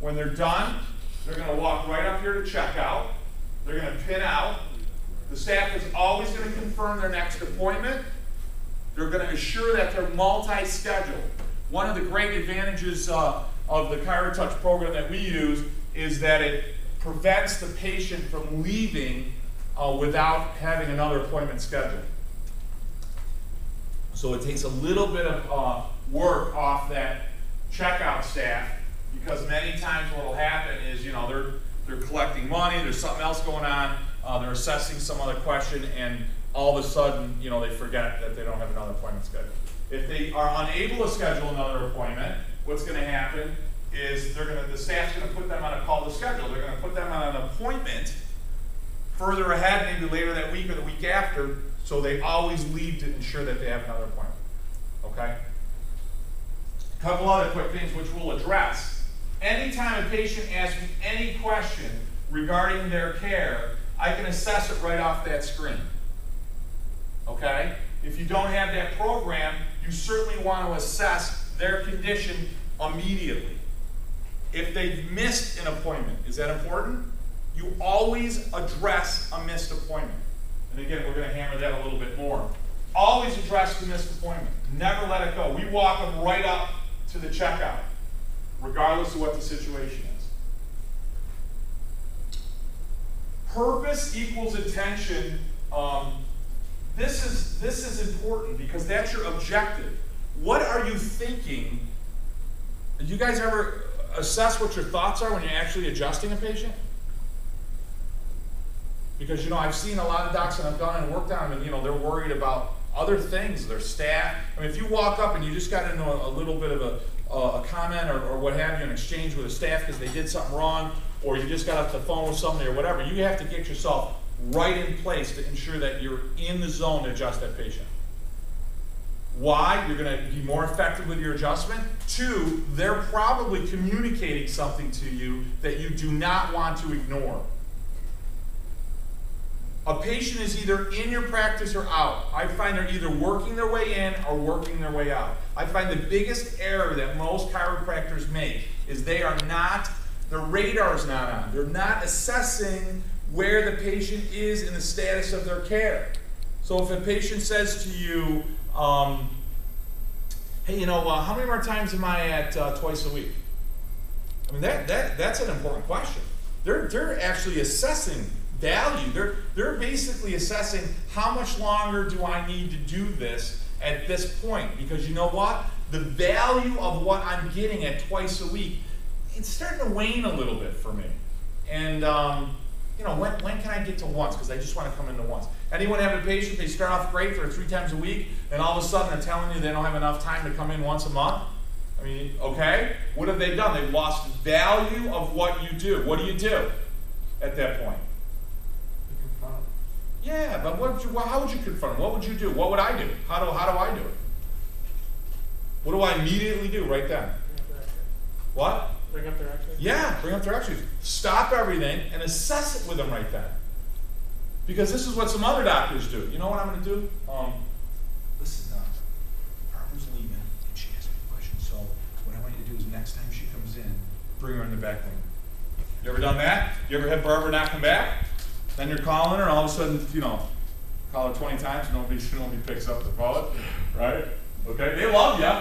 When they're done, they're going to walk right up here to checkout. They're going to pin out. The staff is always going to confirm their next appointment. They're going to assure that they're multi-scheduled. One of the great advantages of the ChiroTouch program that we use is that it prevents the patient from leaving without having another appointment scheduled. So it takes a little bit of work off that checkout staff, because many times what will happen is, you know, they're collecting money, there's something else going on, they're assessing some other question, and all of a sudden, you know, they forget that they don't have another appointment scheduled. If they are unable to schedule another appointment, what's going to happen is the staff's going to put them on a call to schedule. They're going to put them on an appointment further ahead, maybe later that week or the week after, so they always leave to ensure that they have another appointment. Okay? A couple other quick things which we'll address. Anytime a patient asks me any question regarding their care, I can assess it right off that screen. Okay? If you don't have that program, you certainly want to assess their condition immediately. If they've missed an appointment, is that important? You always address a missed appointment. And again, we're going to hammer that a little bit more. Always address the missed appointment. Never let it go. We walk them right up to the checkout, regardless of what the situation is. Purpose equals attention. This is important because that's your objective. What are you thinking? Do you guys ever assess what your thoughts are when you're actually adjusting a patient? Because, you know, I've seen a lot of docs and I've gone and worked on them, and, you know, they're worried about other things, their staff. I mean, if you walk up and you just got into a little bit of a comment or what have you, an exchange with a staff because they did something wrong, or you just got off the phone with somebody or whatever, you have to get yourself right in place to ensure that you're in the zone to adjust that patient. Why? You're going to be more effective with your adjustment. Two, they're probably communicating something to you that you do not want to ignore. A patient is either in your practice or out. I find they're either working their way in or working their way out. I find the biggest error that most chiropractors make is their radar's not on. They're not assessing where the patient is in the status of their care. So if a patient says to you, hey, you know, how many more times am I at twice a week? I mean, that's an important question. They're actually assessing value. They're basically assessing how much longer do I need to do this at this point, because you know what? The value of what I'm getting at twice a week, it's starting to wane a little bit for me. And you know, when can I get to once? Because I just want to come into once. Anyone have a patient, they start off great for 3 times a week, and all of a sudden they're telling you they don't have enough time to come in once a month? I mean, okay, what have they done? They've lost value of what you do. What do you do at that point? Yeah, but how would you confront them? What would you do? What would I do? How do I do it? What do I immediately do right then? What? Bring up their x-rays? Yeah, bring up their x-rays. Stop everything and assess it with them right then. Because this is what some other doctors do. You know what I'm going to do? Listen, Barbara's leaving and she asked me a question. So what I want you to do is next time she comes in, bring her in the back room. You ever done that? You ever had Barbara not come back? Then you're calling her, and all of a sudden, you know, call her 20 times, nobody picks up the phone, right? Okay, they love you.